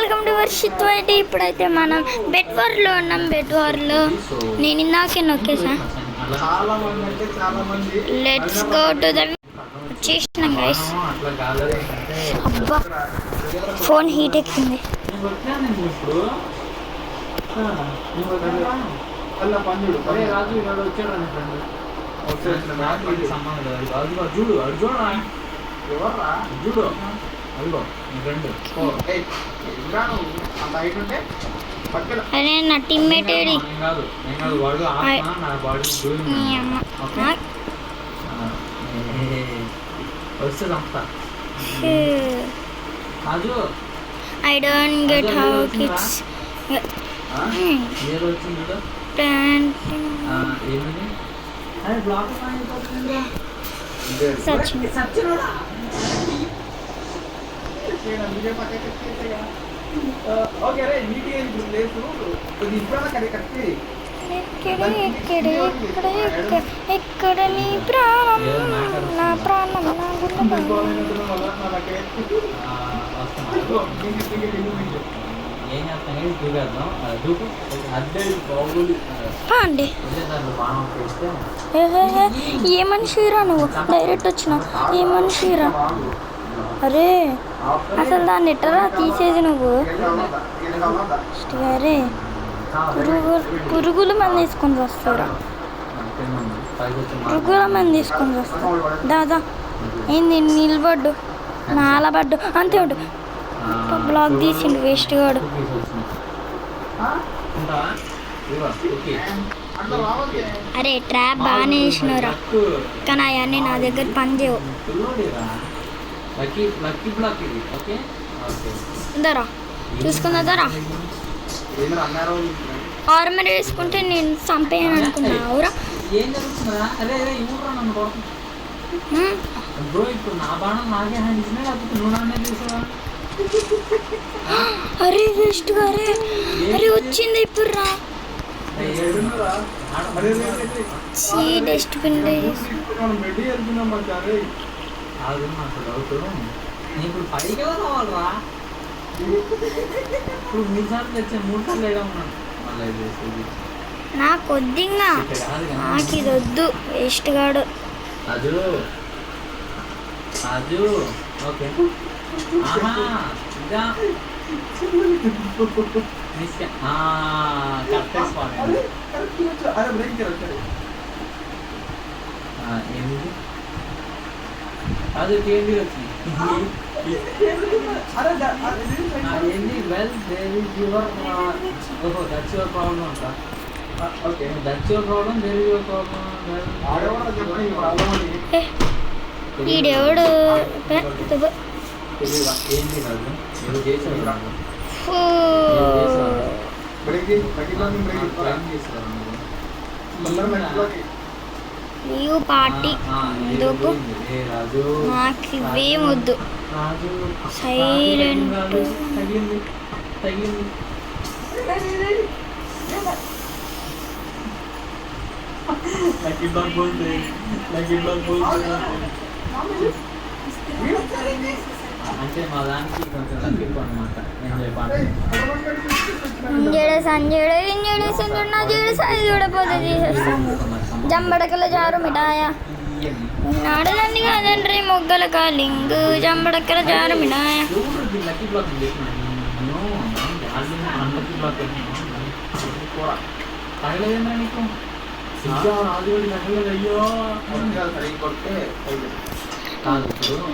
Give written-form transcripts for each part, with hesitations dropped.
Welcome to Varshith white. ఇప్పుడైతే మనం bet వార్లో ఉన్నాం. బెట్ వార్లో నేను ఇందాకే నొక్కేసా. లెట్స్ గో టు ద వచ్చేసినాం గైస్. అబ్బా ఫోన్ హీట్ ఎక్కింది. అరే నా teammate AD? I don't get how kids ఎక్కడ నీ ప్రాణం నా ప్రాణం నా అండి. ఏ మనిషిరా నువ్వు? డైరెక్ట్ వచ్చినావు. ఏ మనిషిరా? అరే అసలు దాన్ని ఎట్టరా తీసేది నువ్వు? అరే పురుగుల మంది తీసుకొని వస్తారా? పురుగుల మంది తీసుకొని వస్తా. దాదా ఏంది నిలబడ్డు నాలబడ్డు అంతే ఉండు. బ్లాక్ తీసిండు వేస్ట్ గాడు. అరే ట్రాప్ బాగానే వేసినరా, కానీ అవన్నీ నా దగ్గర పని చేయవు. దరా చూసుకుందా దరా. ఆర్మర్ వేసుకుంటే నేను చంపేయను అనుకున్నావురా. అరే వేస్ట్ గారే. అరే వచ్చింది ఇప్పుడు రా. డస్ట్బిన్ నా కొద్దిగా నాకు ఇది వద్దు వేస్ట్ గాడు. ఈడెవడు లీవ్ పార్టీ ఎందుకు? నాకు ఇవేం వద్దు. సైలెంట్ ఇంజేడు సంజేడు ఇంజేడు సంజేడు నా జీడు సాయి చూడపోతే తీసేస్తాను. జంబడకల జారు మిఠాయ నాడదండి కాదండ్రి మొగ్గల కాలింగు జంబడకల జారు మిఠాయ.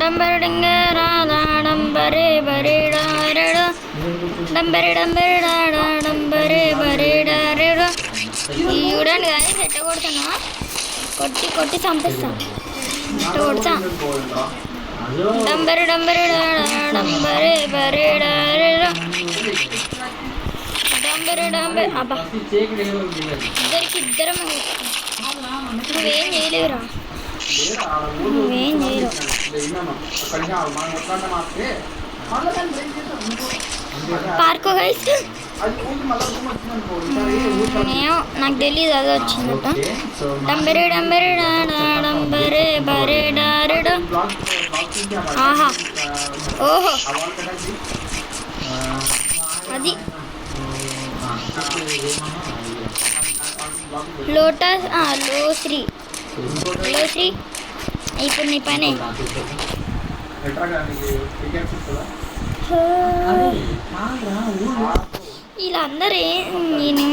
డంబరు డంగరా డంబరే బరేడారెడు డంబరే డంబరే డాడా డంబరే బరేడారెడు. ఈ చూడండి కానీ సెట్ కొడతాను. కొట్టి కొట్టి చంపిస్తా. కొడతా. డంబరే డంబరే డాడా డంబరే బరేడారెడు డంబరే డంబరే. అబ్బా ఇద్దరం నువ్వేం చేయలేవురా. నువ్వేం చేయరు. పార్కో గైస్ నాకు తెలీదు అది వచ్చిందట. డంబరే డంబరే డంబరే బరే డారెడు. ఆహా ఓహో అది లోటస్ లోశ్రీ ఇప్పుడు నీ పని వీళ్ళందరూ నేను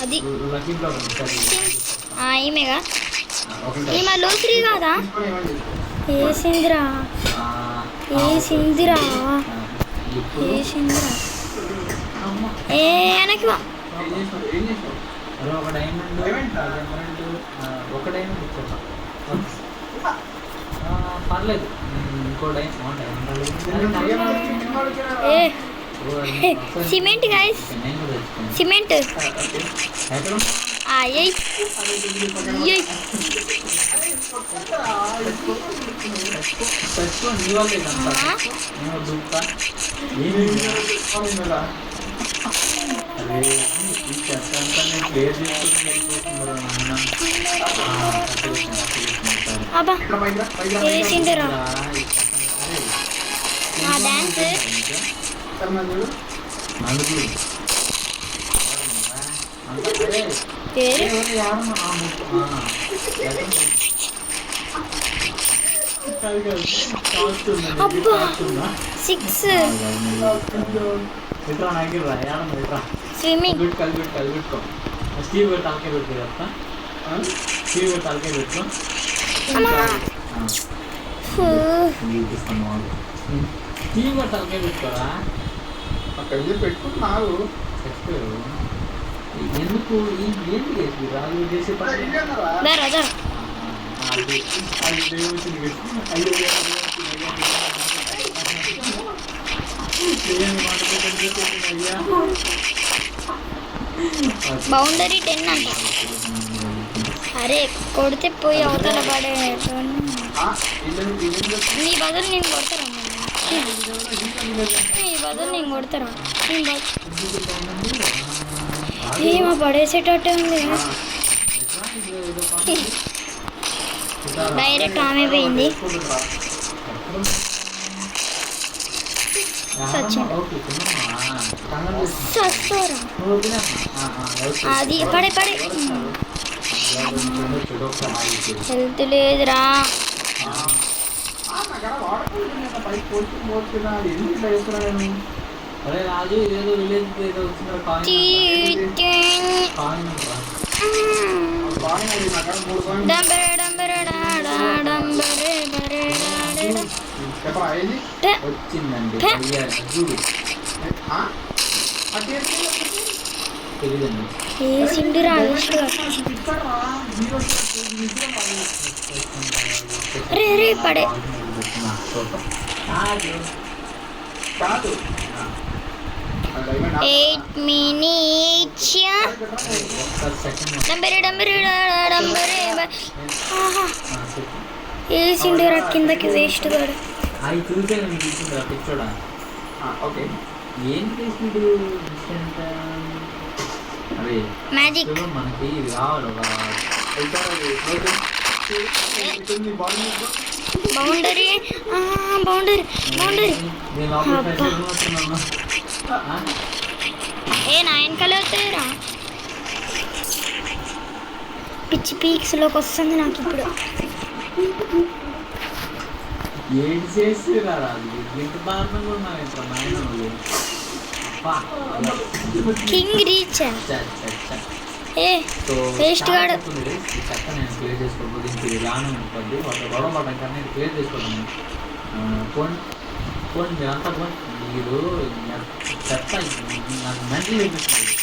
అది ఈమెగా ఈమె లోశ్రీ కాదా ఏ సింద్రా ఏ వెనక్కి వా పర్లేదు ఇంకో డైమండ్ సిమెంట్ గైస్ సిమెంట్ అబ్బా వేసిండరా డాన్స్ అబ్బా 6 స్విమ్మింగ్ స్టీవ్ తలకే పెట్టుకో స్టీవ్ తలకే పెట్టుకో స్టీవ్ తలకే పెట్టుకోరా అక్కడ పెట్టుకుంటున్నారు ఎందుకు ఏంటి చేసి రాజు చేసే బౌండరీ 10 అంట. అరే కొడితే పోయి అవతల పడే నీ బదులు నేను కొడతారా నీ బదులు నేను కొడతారా ఏమో పడేసేటట్టే ఉంది. డైరెక్ట్ ఆమె పోయింది. అది పడే పడే హెల్త్ లేదురా. వేసిండిరా రే రే పడే 8 minutes వేసిండిరా కిందకి వేస్ట్ గాడు. మ్యాజిక్ మనకి కావాలి బౌండరీ బౌండరీ బౌండరీ ఏ నా వెనకాలే వస్తాయిరా. పిచ్చి పీక్స్లోకి వస్తుంది నాకు ఇప్పుడు. ఏం చేసి రాదు ఇంత దారుణంగా ఉన్నావు. కింగ్ రీచ్ ఏ వేస్ట్ గాడు. చెత్త నేను క్లియర్ చేసుకోకపోతే ఇంటికి రాను ఉంటుంది. వాళ్ళు గొడవ పడడం కన్నా ఇది క్లియర్ చేసుకోవడం ఫోన్ ఫోన్ మీరంతా ఫోన్ మీరు చెత్త నాకు మెంటల్ వేపిస్తుంది.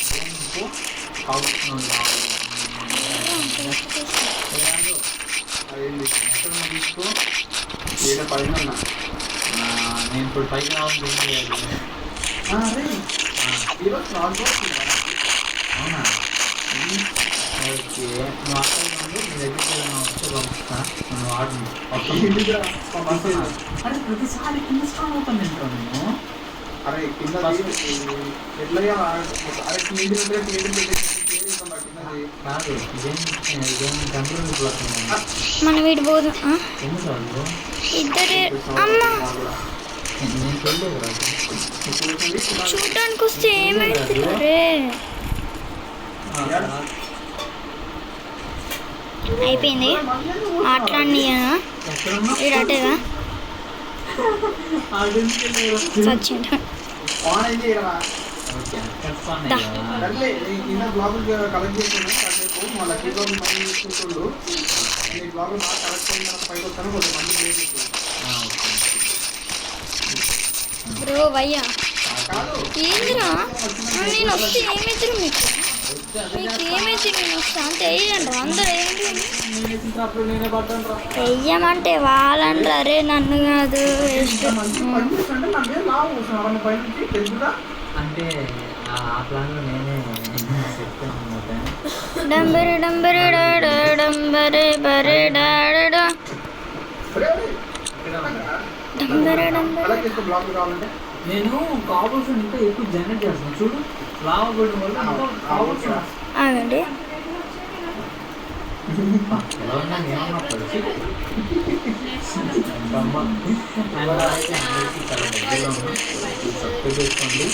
తీసుకో నేను ఇప్పుడు పైకి రావాలి. అవునా ఓకే నువ్వు అక్కడ నీ దగ్గరికి వస్తే పంపిస్తా. నువ్వు ఆడు అరే ప్రతిసారి కింద స్ట్రాంగ్ అవుతాను ఏంటో నేను. అరే కింద కాదు ఇదేం కంప్యూటర్ బ్లాక్ మనం వీటి పోదు ఎన్నిసార్లు ఇద్దరే అమ్మ నేను చూడలేదు రాదు చూడటానికి వస్తే ఏమైతుందరే అయిపోయింది ఆటలాడినా వీడు అటేగా సచ్చిండు బ్రో భయ్యా ఏందిరా నేను వస్తే ఏమైతురు మీకు ఏమైతే నేను వస్తా అంటే వేయండి అందరూ వెయ్యమంటే వాళ్ళంటారు అరే నన్ను కాదు అంటే ఆ ప్లాన్లో నేనే డంబరి డంబరి డంబరి బరి డాడా డంబరి డంబరి నేను కావాల్సిన ఇంకా ఎక్కువ జనరేట్ చేస్తాను చూడు లాభ పడిన వల్ల కావాల్సిన ఆగండి ఎలా ఉన్నా ఏమన్నా పరిస్థితి సబ్స్క్రైబ్ చేసుకోండి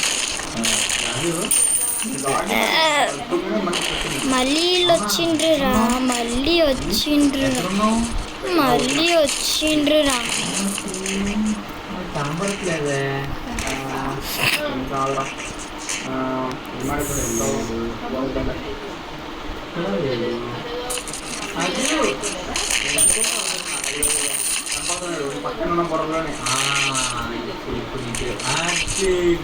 మళ్ళీ వీళ్ళు వచ్చిండ్రురా మళ్ళీ వచ్చిండ్రురా కనబడట్లేదే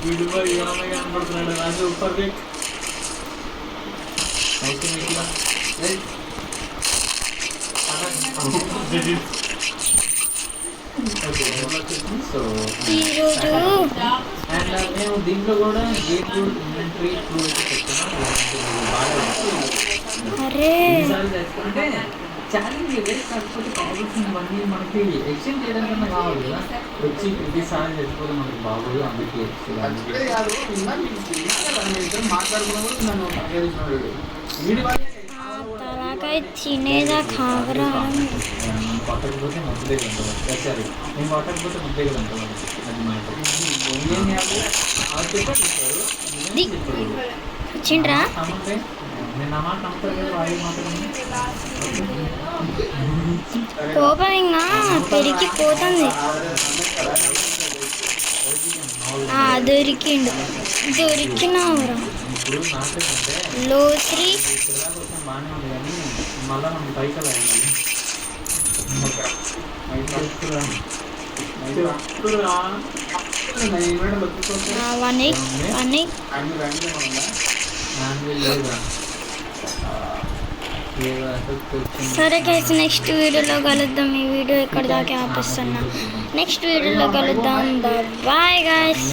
గుడిలో ఏమన్నా కనబడుతున్నాడు రాజు పర్ఫెక్ట్ ఈరోజు అండ్ నేను దీంట్లో కూడా గేట్ ఇన్వెంటరీ ప్రూవ్ అయితే చెప్తున్నాను అరే అంటే ఛాలెంజ్ ఇదే కాకపోతే కావాల్సినవన్నీ మనకి ఎక్స్చేంజ్ చేయడానికన్నా కావాలి కదా వచ్చి ప్రతిసారి చచ్చిపోతే మనకి బాగోదు అందుకే తలకాయ తినేదా కావరా కొట్టకపోతే ముద్దే ఉంటుంది సరే నేను కొట్టకపోతే ముద్దే కదా ఉంటుంది అది మాట వచ్చిండ్రా నమ్మంటే నేను నా మాట నమ్ముతాను కదా వాడి మాత్రమే కోపం ఇంకా పెరిగిపోతుంది దొరికినావురా ఇప్పుడు నాకేంటంటే లో 3 కోసం బాగానే ఉంది కానీ మళ్ళీ మనం పైసలు అయ్యాలి సరే గైస్ నెక్స్ట్ వీడియోలో కలుద్దాం ఈ వీడియో ఎక్కడ దాకా ఆపిస్తున్నా నెక్స్ట్ వీడియోలో కలుద్దాం బాయ్ గైస్